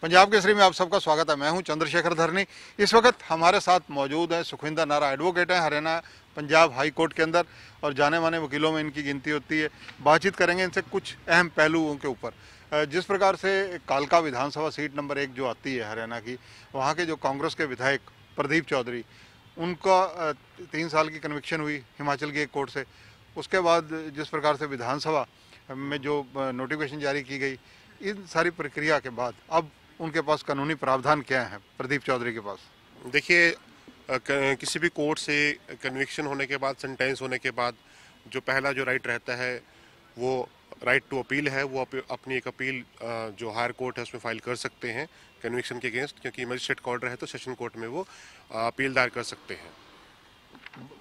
पंजाब केसरी में आप सबका स्वागत है। मैं हूं चंद्रशेखर धरनी। इस वक्त हमारे साथ मौजूद हैं सुखविंदर नारा, एडवोकेट हैं हरियाणा पंजाब हाई कोर्ट के अंदर और जाने माने वकीलों में इनकी गिनती होती है। बातचीत करेंगे इनसे कुछ अहम पहलुओं के ऊपर। जिस प्रकार से कालका विधानसभा सीट नंबर 1 जो आती है हरियाणा की, वहाँ के जो कांग्रेस के विधायक प्रदीप चौधरी, उनका 3 साल की कन्विक्शन हुई हिमाचल की एक कोर्ट से। उसके बाद जिस प्रकार से विधानसभा में जो नोटिफिकेशन जारी की गई, इन सारी प्रक्रिया के बाद अब उनके पास कानूनी प्रावधान क्या है प्रदीप चौधरी के पास? देखिए, किसी भी कोर्ट से कन्विक्शन होने के बाद, सेंटेंस होने के बाद जो पहला जो राइट रहता है वो राइट टू अपील है। वो अपनी एक अपील जो हायर कोर्ट है उसमें फाइल कर सकते हैं कन्विक्शन के अगेंस्ट, क्योंकि मजिस्ट्रेट का ऑर्डर है तो सेशन कोर्ट में वो अपील दायर कर सकते हैं।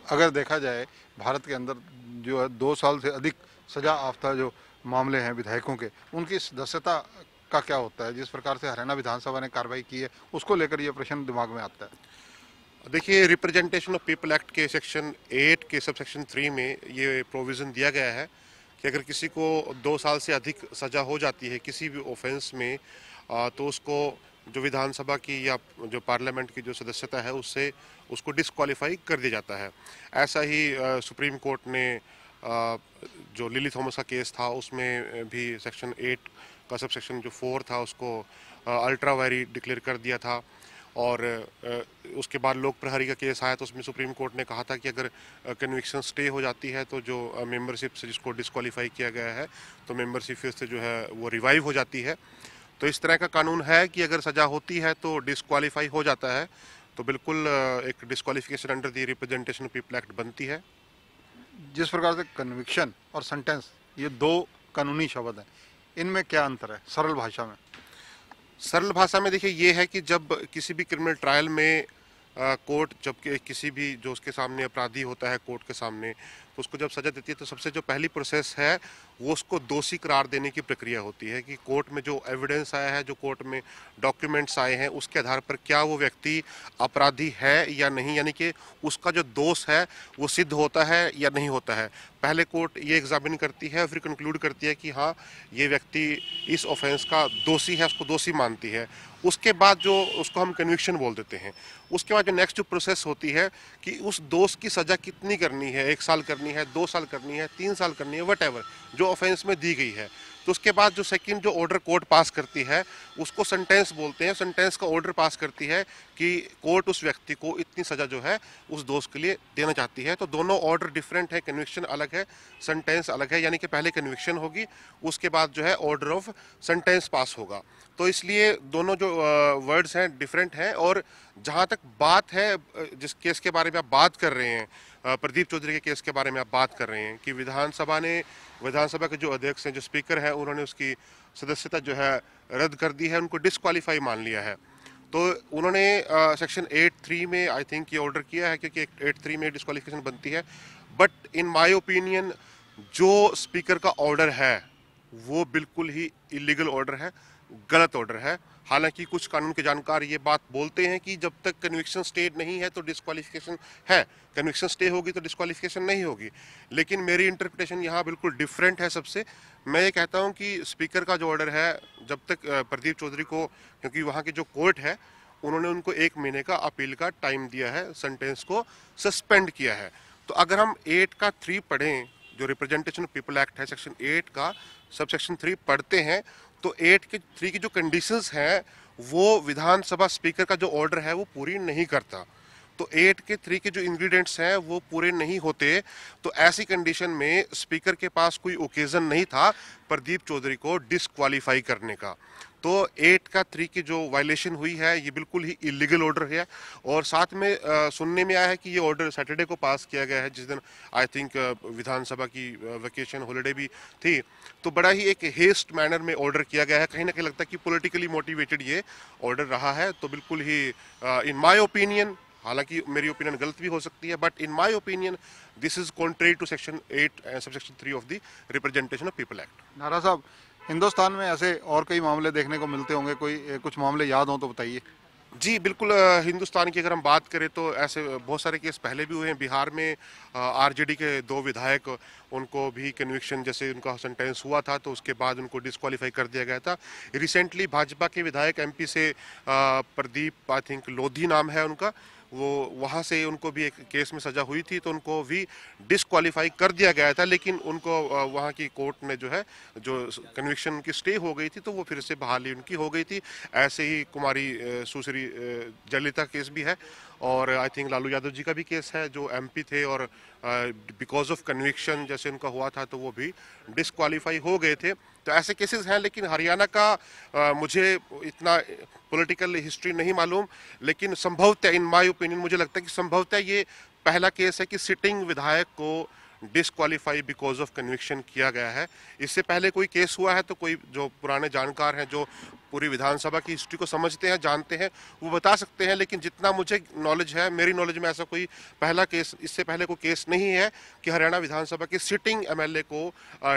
अगर देखा जाए भारत के अंदर जो है 2 साल से अधिक सजा याफ्ता जो मामले हैं विधायकों के, उनकी सदस्यता का क्या होता है? जिस प्रकार से हरियाणा विधानसभा ने कार्रवाई की है उसको लेकर यह प्रश्न दिमाग में आता है। देखिए, रिप्रेजेंटेशन ऑफ पीपल एक्ट के सेक्शन 8 के सब सेक्शन 3 में ये प्रोविज़न दिया गया है कि अगर किसी को 2 साल से अधिक सज़ा हो जाती है किसी भी ऑफेंस में, तो उसको जो विधानसभा की या जो पार्लियामेंट की जो सदस्यता है उससे उसको डिस्क्वालीफाई कर दिया जाता है। ऐसा ही सुप्रीम कोर्ट ने जो लिली थॉमस का केस था उसमें भी सेक्शन 8 का सब सेक्शन जो 4 था उसको अल्ट्रा वायरी डिक्लेयर कर दिया था। और उसके बाद लोक प्रहरी का केस आया तो उसमें सुप्रीम कोर्ट ने कहा था कि अगर कन्विक्शन स्टे हो जाती है तो जो मेंबरशिप से जिसको डिस्क्वालीफाई किया गया है तो मेंबरशिप फिर से जो है वो रिवाइव हो जाती है। तो इस तरह का कानून है कि अगर सज़ा होती है तो डिस्क्वालीफाई हो जाता है, तो बिल्कुल एक disqualification under the representation of people act बनती है। जिस प्रकार से कन्विक्शन और सेंटेंस, ये दो कानूनी शब्द हैं, इनमें क्या अंतर है सरल भाषा में? सरल भाषा में देखिए ये है कि जब किसी भी क्रिमिनल ट्रायल में कोर्ट जब किसी भी जो उसके सामने अपराधी होता है कोर्ट के सामने, तो उसको जब सज़ा देती है तो सबसे जो पहली प्रोसेस है वो उसको दोषी करार देने की प्रक्रिया होती है कि कोर्ट में जो एविडेंस आया है, जो कोर्ट में डॉक्यूमेंट्स आए हैं, उसके आधार पर क्या वो व्यक्ति अपराधी है या नहीं, यानी कि उसका जो दोष है वो सिद्ध होता है या नहीं होता है। पहले कोर्ट ये एग्जामिन करती है, फिर कंक्लूड करती है कि हाँ ये व्यक्ति इस ऑफेंस का दोषी है, उसको दोषी मानती है। उसके बाद जो उसको हम कन्विक्शन बोल देते हैं। उसके बाद जो नेक्स्ट जो प्रोसेस होती है कि उस दोष की सज़ा कितनी करनी है, 1 साल करनी है, 2 साल करनी है, 3 साल करनी है, वट जो ऑफेंस में दी गई है। तो उसके बाद जो सेकंड जो ऑर्डर कोर्ट पास करती है उसको सेंटेंस बोलते हैं। सेंटेंस का ऑर्डर पास करती है कि कोर्ट उस व्यक्ति को इतनी सज़ा जो है उस दोष के लिए देना चाहती है। तो दोनों ऑर्डर डिफरेंट है, कन्विक्शन अलग है, सेंटेंस अलग है, यानी कि पहले कन्विक्शन होगी, उसके बाद जो है ऑर्डर ऑफ सेंटेंस पास होगा। तो इसलिए दोनों जो वर्ड्स हैं डिफरेंट हैं। और जहाँ तक बात है जिस केस के बारे में आप बात कर रहे हैं, प्रदीप चौधरी के केस के बारे में आप बात कर रहे हैं कि विधानसभा के जो अध्यक्ष हैं, जो स्पीकर हैं, उन्होंने उसकी सदस्यता जो है रद्द कर दी है, उनको डिस्क्वालीफाई मान लिया है। तो उन्होंने सेक्शन 8(3) में आई थिंक ये ऑर्डर किया है, क्योंकि 8(3) में डिस्क्वालिफिकेशन बनती है। बट इन माय ओपिनियन जो स्पीकर का ऑर्डर है वो बिल्कुल ही इलीगल ऑर्डर है, गलत ऑर्डर है। हालांकि कुछ कानून के जानकार ये बात बोलते हैं कि जब तक कन्विक्शन स्टे नहीं है तो डिस्क्वालिफिकेशन है, कन्विक्शन स्टे होगी तो डिस्क्वालिफिकेशन नहीं होगी। लेकिन मेरी इंटरप्रिटेशन यहाँ बिल्कुल डिफरेंट है सबसे। मैं ये कहता हूँ कि स्पीकर का जो ऑर्डर है, जब तक प्रदीप चौधरी को, क्योंकि वहाँ की जो कोर्ट है उन्होंने उनको 1 महीने का अपील का टाइम दिया है, सेंटेंस को सस्पेंड किया है। तो अगर हम 8 का 3 पढ़ें, जो रिप्रेजेंटेशन ऑफ पीपल एक्ट है, सेक्शन 8 का सब सेक्शन 3 पढ़ते हैं, तो 8 के 3 की जो कंडीशंस हैं वो विधानसभा स्पीकर का जो ऑर्डर है वो पूरी नहीं करता। तो 8 के 3 के जो इंग्रेडिएंट्स हैं वो पूरे नहीं होते। तो ऐसी कंडीशन में स्पीकर के पास कोई ओकेजन नहीं था प्रदीप चौधरी को डिस्क्वालीफाई करने का। तो 8 का 3 की जो वायलेशन हुई है ये बिल्कुल ही इलीगल ऑर्डर है। और साथ में सुनने में आया है कि ये ऑर्डर सैटरडे को पास किया गया है, जिस दिन आई थिंक विधानसभा की वेकेशन हॉलिडे भी थी। तो बड़ा ही एक हेस्ट मैनर में ऑर्डर किया गया है। कहीं ना कहीं लगता है कि पॉलिटिकली मोटिवेटेड ये ऑर्डर रहा है। तो बिल्कुल ही इन माय ओपिनियन, हालांकि मेरी ओपिनियन गलत भी हो सकती है, but in my opinion this is contrary to section 8 and subsection 3 of the representation of people act. नारा साहब, हिंदुस्तान में ऐसे और कई मामले देखने को मिलते होंगे, कोई कुछ मामले याद हो तो बताइए। जी, बिल्कुल हिंदुस्तान की अगर हम बात करें तो ऐसे बहुत सारे केस पहले भी हुए हैं। बिहार में आरजेडी के 2 विधायक, उनको भी कन्विक्शन जैसे उनका सेंटेंस हुआ था तो उसके बाद उनको डिस्क्वालीफाई कर दिया गया था। रिसेंटली भाजपा के विधायक एमपी से प्रदीप आई थिंक लोधी नाम है उनका, वो वहाँ से उनको भी एक केस में सज़ा हुई थी तो उनको भी डिस्क्वालीफाई कर दिया गया था, लेकिन उनको वहाँ की कोर्ट ने जो है जो कन्विक्शन की स्टे हो गई थी तो वो फिर से बहाली उनकी हो गई थी। ऐसे ही कुमारी सुश्री जयललिता केस भी है और आई थिंक लालू यादव जी का भी केस है जो एमपी थे और बिकॉज ऑफ कन्विक्शन जैसे उनका हुआ था तो वो भी डिस्क्वालीफाई हो गए थे। तो ऐसे केसेस हैं, लेकिन हरियाणा का मुझे इतना पॉलिटिकल हिस्ट्री नहीं मालूम, लेकिन संभवतः इन माय ओपिनियन मुझे लगता है कि संभवतः ये पहला केस है कि सिटिंग विधायक को डिस्क्वालीफाई बिकॉज ऑफ कन्विक्शन किया गया है। इससे पहले कोई केस हुआ है तो कोई जो पुराने जानकार हैं, जो पूरी विधानसभा की हिस्ट्री को समझते हैं, जानते हैं, वो बता सकते हैं, लेकिन जितना मुझे नॉलेज है, मेरी नॉलेज में ऐसा कोई पहला केस, इससे पहले कोई केस नहीं है कि हरियाणा विधानसभा के सिटिंग एमएलए को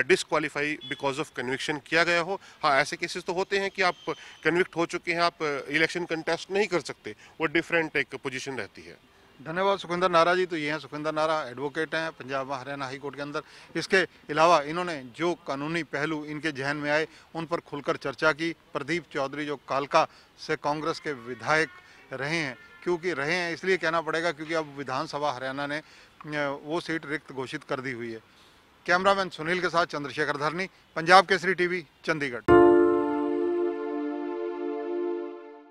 डिस्क्वालीफाई बिकॉज ऑफ कन्विक्शन किया गया हो। हाँ, ऐसे केसेस तो होते हैं कि आप कन्विक्ट हो चुके हैं, आप इलेक्शन कंटेस्ट नहीं कर सकते, वो डिफरेंट एक पोजीशन रहती है। धन्यवाद सुखविंदर नारा जी। तो ये हैं सुखविंदर नारा, एडवोकेट हैं पंजाब हरियाणा हाई कोर्ट के अंदर। इसके अलावा इन्होंने जो कानूनी पहलू इनके जहन में आए उन पर खुलकर चर्चा की। प्रदीप चौधरी जो कालका से कांग्रेस के विधायक रहे हैं, क्योंकि रहे हैं इसलिए कहना पड़ेगा क्योंकि अब विधानसभा हरियाणा ने वो सीट रिक्त घोषित कर दी हुई है। कैमरामैन सुनील के साथ चंद्रशेखर धरनी, पंजाब केसरी टीवी, चंडीगढ़।